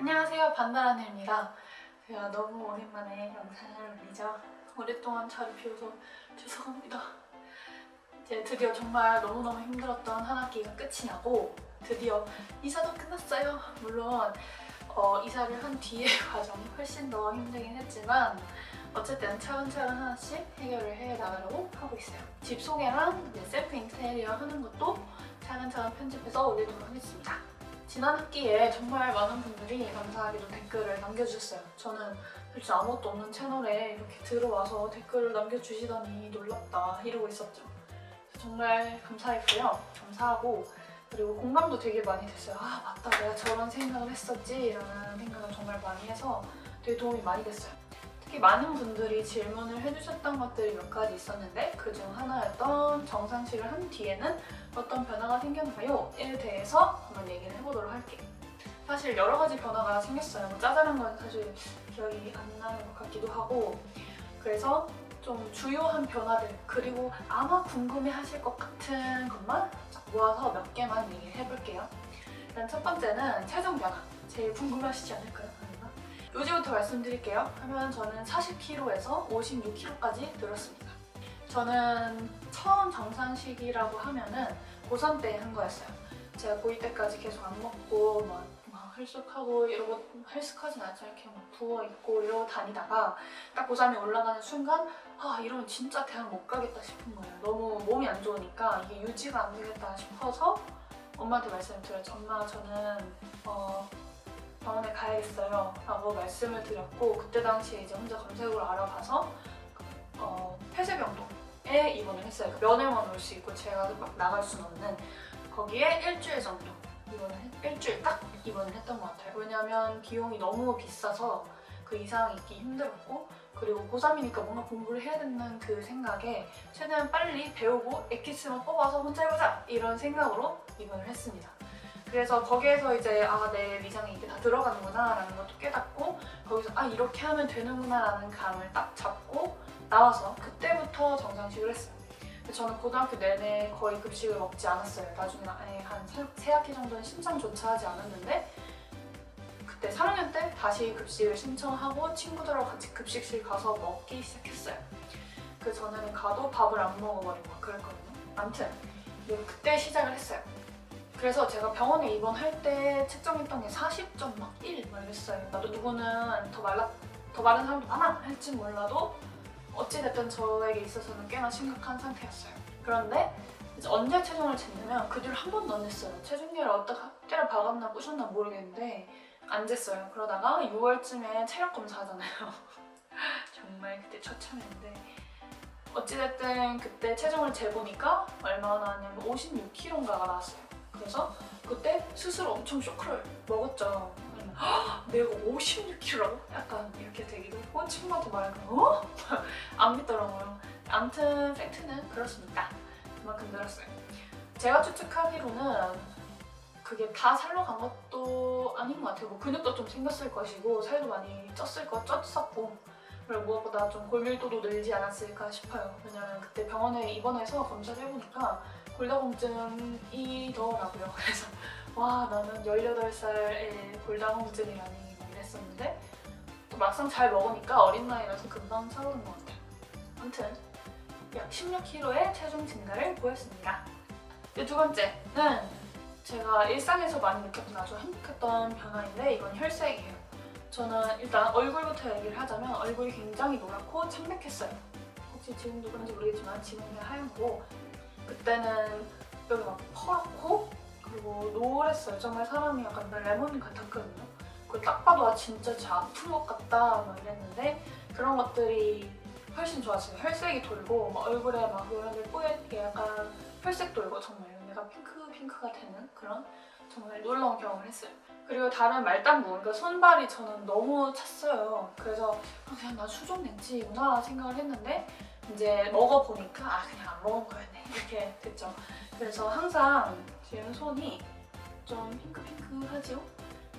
안녕하세요, 반다라늘입니다. 제가 너무 오랜만에 영상을 올리죠. 오랫동안 자리 비워서 죄송합니다. 이제 드디어 정말 너무너무 힘들었던 한 학기가 끝이 나고 드디어 이사도 끝났어요. 물론 이사를 한 뒤의 과정이 훨씬 더 힘들긴 했지만 어쨌든 차근차근 하나씩 해결을 해나가려고 하고 있어요. 집 소개랑 셀프 인테리어 하는 것도 차근차근 편집해서 올리도록 하겠습니다. 지난 학기에 정말 많은 분들이 감사하게도 댓글을 남겨주셨어요. 저는 솔직히 아무것도 없는 채널에 이렇게 들어와서 댓글을 남겨주시다니 놀랍다 이러고 있었죠. 정말 감사했고요. 감사하고 그리고 공감도 되게 많이 됐어요. 아 맞다, 내가 저런 생각을 했었지 라는 생각을 정말 많이 해서 되게 도움이 많이 됐어요. 특히 많은 분들이 질문을 해주셨던 것들이 몇 가지 있었는데 그중 하나였던 정상식을 한 뒤에는 어떤 변화가 생겼나요?에 대해서 한번 얘기를 해보도록 할게요. 사실 여러 가지 변화가 생겼어요. 뭐 짜잘한 건 사실 기억이 안 나는 것 같기도 하고 그래서 좀 주요한 변화들 그리고 아마 궁금해하실 것 같은 것만 모아서 몇 개만 얘기를 해볼게요. 일단 첫 번째는 체중 변화. 제일 궁금하시지 않을까요? 요지부터 말씀드릴게요. 하면 저는 40kg에서 56kg까지 늘었습니다. 저는 처음 정상식이라고 하면은 고3 때 한 거였어요. 제가 고2 때까지 계속 안 먹고 막 헬스하고 이러고 헬스하진 않죠. 이렇게 막 부어있고 이러고 다니다가 딱 고3이 올라가는 순간 아 이러면 진짜 대학 못 가겠다 싶은 거예요. 너무 몸이 안 좋으니까 이게 유지가 안 되겠다 싶어서 엄마한테 말씀을 드렸죠. 엄마 저는 병원에 가야겠어요 라고 말씀을 드렸고 그때 당시에 이제 혼자 검색으로 알아봐서 폐쇄병동에 입원을 했어요. 면회만 올 수 있고 제가 막 나갈 수는 없는 거기에 일주일 정도 일주일 딱 입원을 했던 것 같아요. 왜냐하면 비용이 너무 비싸서 그 이상 있기 힘들었고 그리고 고3이니까 뭔가 공부를 해야 된다는 그 생각에 최대한 빨리 배우고 엑기스만 뽑아서 혼자 해보자 이런 생각으로 입원을 했습니다. 그래서 거기에서 이제 아, 내 위장에 이게 다 들어가는구나 라는 것도 깨닫고 거기서 아 이렇게 하면 되는구나 라는 감을 딱 잡고 나와서 그때부터 정상식을 했어요. 저는 고등학교 내내 거의 급식을 먹지 않았어요. 나중에 아예 한 3학기 정도는 신청조차 하지 않았는데 그때 3학년 때 다시 급식을 신청하고 친구들하고 같이 급식실 가서 먹기 시작했어요. 그 전에는 가도 밥을 안 먹어버리고 그랬거든요. 아무튼 그때 시작을 했어요. 그래서 제가 병원에 입원할 때 측정했던 게 40.1 막 이랬어요. 나도 누구는 더 마른 사람도 많아 할지 몰라도 어찌됐든 저에게 있어서는 꽤나 심각한 상태였어요. 그런데 이제 언제 체중을 쟀냐면 그 뒤로 한 번도 안 쟀어요. 체중계를 어디다 때려 박았나 부셨나 모르겠는데 안 쟀어요. 그러다가 6월쯤에 체력 검사하잖아요. 정말 그때 처참했는데 어찌됐든 그때 체중을 재보니까 얼마나 나왔냐면 56kg인가가 나왔어요. 그래서 그때 스스로 엄청 쇼크를 먹었죠. 내가 56kg라고? 약간 이렇게 되기도 했고 친구한테 말하니까 안 믿더라고요. 아무튼 팩트는 그렇습니다. 그만큼 늘었어요. 제가 추측하기로는 그게 다 살로 간 것도 아닌 것 같아요. 뭐 근육도 좀 생겼을 것이고 살도 많이 쪘었고 그리고 무엇보다 좀 골밀도도 늘지 않았을까 싶어요. 왜냐면 그때 병원에 입원해서 검사를 해보니까 골다공증이더라고요. 그래서 와 나는 18살에 골다공증이라니 이랬었는데 또 막상 잘 먹으니까 어린 나이라서 금방 차오른 것 같아요. 아무튼 약 16kg의 체중 증가를 보였습니다. 두 번째는 제가 일상에서 많이 느꼈던 아주 행복했던 변화인데 이건 혈색이에요. 저는 일단 얼굴부터 얘기를 하자면 얼굴이 굉장히 노랗고 창백했어요. 혹시 지금도 그런지 모르겠지만 지금은 하얗고 그때는 여기 막 퍼렇고 그리고 노랬어요. 정말 사람이 약간 레몬 같았거든요. 그걸 딱 봐도 아 진짜 아픈 것 같다 막 이랬는데 그런 것들이 훨씬 좋았어요. 혈색이 돌고 막 얼굴에 막 이런 게 뽀얗게 약간 혈색 돌고 정말 내가 핑크가 되는 그런 정말 놀라운 경험을 했어요. 그리고 다른 말단부, 그러니까 손발이 저는 너무 찼어요. 그래서 그냥 나 수족냉증이구나 생각을 했는데 이제 먹어보니까 아 그냥 안 먹은 거였네 이렇게 됐죠. 그래서 항상 지금 손이 좀 핑크하죠?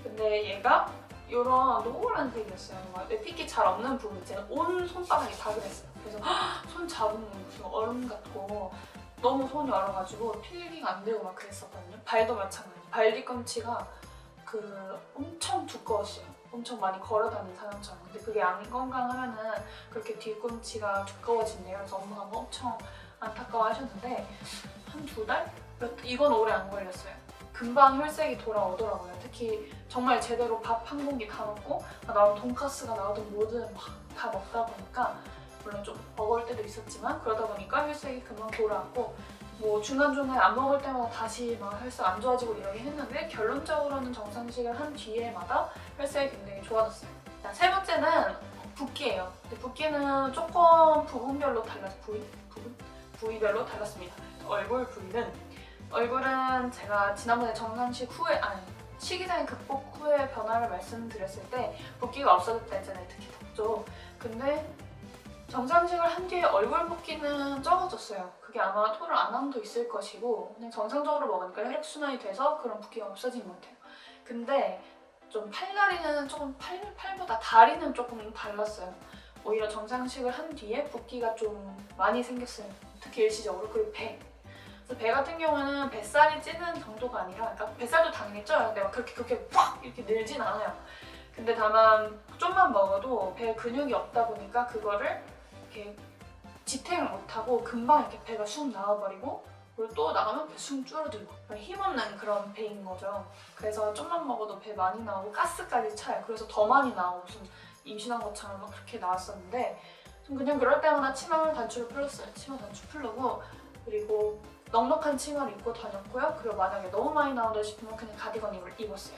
근데 얘가 이런 노란 색이었어요. 핏기 잘 없는 부분 있잖아요. 온 손바닥이 다 그랬어요. 그래서 손 잡으면 무슨 얼음 같고 너무 손이 얼어가지고 필링 안 되고 막 그랬었거든요. 발도 마찬가지. 발 뒤꿈치가 그 그 엄청 두꺼웠어요. 엄청 많이 걸어다니는 사람처럼. 근데 그게 안 건강하면은 그렇게 뒤꿈치가 두꺼워진대요. 그래서 엄마가 엄청 안타까워하셨는데 한 2달? 이건 오래 안 걸렸어요. 금방 혈색이 돌아오더라고요. 특히 정말 제대로 밥 한 공기 다 먹고 나온 돈가스가 나오든 뭐든 막 다 먹다 보니까 물론 좀 버거울 때도 있었지만 그러다 보니까 혈색이 금방 돌아왔고 뭐 중간중간에 안 먹을 때마다 다시 막 혈색 안 좋아지고 이러긴 했는데 결론적으로는 정상식을 한 뒤에마다 혈색이 굉장히 좋아졌어요. 자, 세 번째는 붓기예요. 근데 붓기는 조금 부분별로 부위별로 달랐습니다. 얼굴은 제가 지난번에 정상식 후에 식이장애 극복 후의 변화를 말씀드렸을 때 붓기가 없어졌다 했잖아요. 특히 턱쪽. 근데 정상식을 한 뒤에 얼굴 붓기는 적어졌어요. 그게 아마 토를 안 함도 있을 것이고 그냥 정상적으로 먹으니까 혈액순환이 돼서 그런 붓기가 없어진 것 같아요. 근데 좀 팔다리는 조금 팔보다 다리는 조금 달랐어요. 오히려 정상식을 한 뒤에 붓기가 좀 많이 생겼어요. 특히 일시적으로. 그리고 배. 그래서 배 같은 경우는 뱃살이 찌는 정도가 아니라 그러니까 뱃살도 당연히 쪄요. 근데 막 그렇게 팍 이렇게 늘진 않아요. 근데 다만 좀만 먹어도 배 근육이 없다 보니까 그거를 이렇게 지탱을 못하고 금방 이렇게 배가 쑥 나와버리고 그리고 또 나가면 배 쑥 줄어들고 힘없는 그런 배인 거죠. 그래서 좀만 먹어도 배 많이 나오고 가스까지 차요. 그래서 더 많이 나오고 무슨 임신한 것처럼 막 그렇게 나왔었는데 좀 그냥 그럴 때마다 치마 단추를 풀었어요. 치마 단추 풀르고 그리고 넉넉한 치마를 입고 다녔고요. 그리고 만약에 너무 많이 나온다 싶으면 그냥 가디건 입었어요.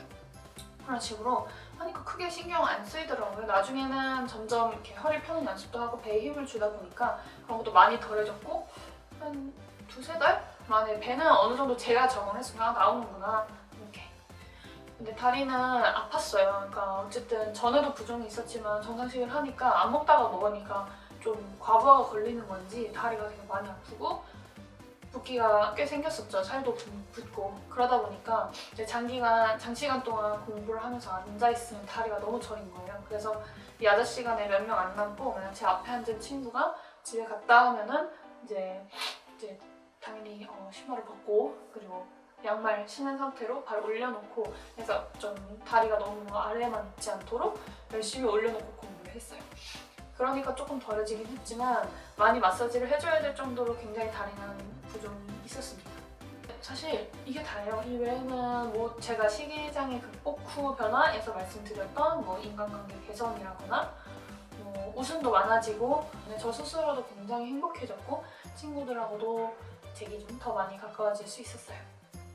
그런 식으로 하니까 크게 신경 안 쓰이더라고요. 나중에는 점점 이렇게 허리 펴는 연습도 하고 배에 힘을 주다 보니까 그런 것도 많이 덜해졌고 한 2-3달 만에 배는 어느 정도 제가 적응을 했으면 나오는구나 이렇게. 근데 다리는 아팠어요. 그러니까 어쨌든 전에도 부종이 있었지만 정상식을 하니까 안 먹다가 먹으니까 좀 과부하가 걸리는 건지 다리가 되게 많이 아프고 붓기가 꽤 생겼었죠. 살도 붓고 그러다 보니까 이제 장시간 동안 공부를 하면서 앉아있으면 다리가 너무 저린 거예요. 그래서 이 야자 시간에 몇 명 안 남고 그냥 제 앞에 앉은 친구가 집에 갔다 오면은 이제 당연히 신발을 벗고 그리고 양말 신은 상태로 발 올려놓고 해서 좀 다리가 너무 아래에만 있지 않도록 열심히 올려놓고 공부를 했어요. 그러니까 조금 덜해지긴 했지만 많이 마사지를 해줘야 될 정도로 굉장히 다리는 부종이 있었습니다. 사실 이게 다예요. 이 외에는 뭐 제가 식이장애 극복 후 변화에서 말씀드렸던 뭐 인간관계 개선이라거나 뭐 웃음도 많아지고 저 스스로도 굉장히 행복해졌고 친구들하고도 제 기준 더 많이 가까워질 수 있었어요.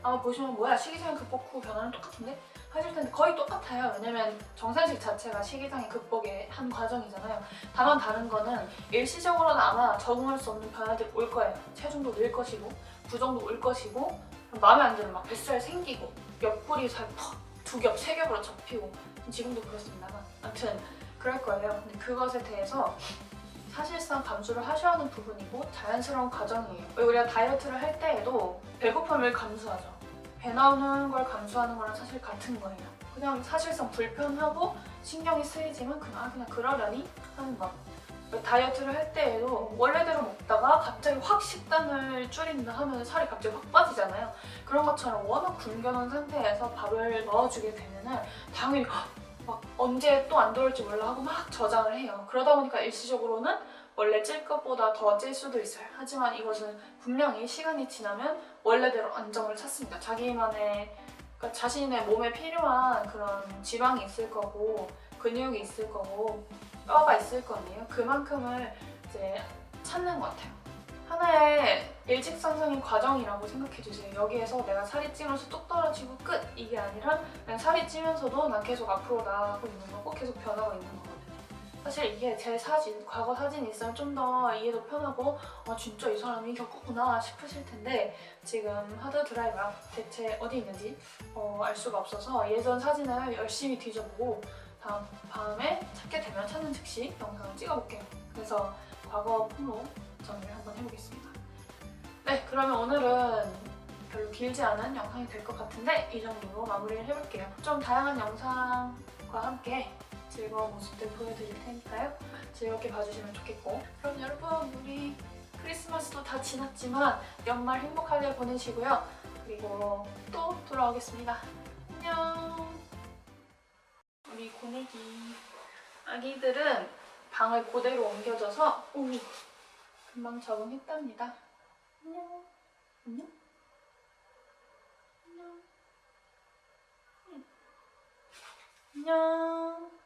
아마 보시면 뭐야 식이장애 극복 후 변화는 똑같은데? 하실 텐데 거의 똑같아요. 왜냐면 정상식 자체가 식이장애 극복의 한 과정이잖아요. 다만 다른 거는 일시적으로는 아마 적응할 수 없는 변화들이 올 거예요. 체중도 늘 것이고 부종도 올 것이고 마음에 안 드는 막 뱃살 생기고 옆구리 살 퍽 2겹, 3겹으로 접히고 지금도 그렇습니다만 아무튼 그럴 거예요. 근데 그것에 대해서 사실상 감수를 하셔야 하는 부분이고 자연스러운 과정이에요. 우리가 다이어트를 할 때에도 배고픔을 감수하죠. 배 나오는 걸 감수하는 거랑 사실 같은 거예요. 그냥 사실상 불편하고 신경이 쓰이지만 그냥 그러려니 하는 거. 다이어트를 할 때에도 원래대로 먹다가 갑자기 확 식단을 줄인다 하면 살이 갑자기 확 빠지잖아요. 그런 것처럼 워낙 굶겨놓은 상태에서 밥을 넣어주게 되면은 당연히 막 언제 또 안 들어올지 몰라 하고 막 저장을 해요. 그러다 보니까 일시적으로는 원래 찔 것보다 더 찔 수도 있어요. 하지만 이것은 분명히 시간이 지나면 원래대로 안정을 찾습니다. 자기만의 그러니까 자신의 몸에 필요한 그런 지방이 있을 거고 근육이 있을 거고 뼈가 있을 거 아니에요. 그만큼을 이제 찾는 것 같아요. 하나의 일직선상의 과정이라고 생각해주세요. 여기에서 내가 살이 찌면서 뚝 떨어지고 끝! 이게 아니라 그냥 살이 찌면서도 난 계속 앞으로 나아가고 있는 거고 계속 변하고 있는 거거든요. 사실 이게 제 사진, 과거 사진이 있으면 좀 더 이해도 편하고 진짜 이 사람이 겪었구나 싶으실 텐데 지금 하드 드라이브가 대체 어디 있는지 알 수가 없어서 예전 사진을 열심히 뒤져보고 다음에 찾게 되면 찾는 즉시 영상을 찍어볼게요. 그래서 과거 폼으로 정리를 한번 해보겠습니다. 네, 그러면 오늘은 별로 길지 않은 영상이 될 것 같은데 이 정도로 마무리를 해볼게요. 좀 다양한 영상과 함께 즐거운 모습들 보여드릴 테니까요. 즐겁게 봐주시면 좋겠고 그럼 여러분 우리 크리스마스도 다 지났지만 연말 행복하게 보내시고요. 그리고 또 돌아오겠습니다. 안녕. 우리 고내기. 아기들은 방을 그대로 옮겨줘서 금방 적응했답니다. 안녕. 안녕. 안녕. 안녕.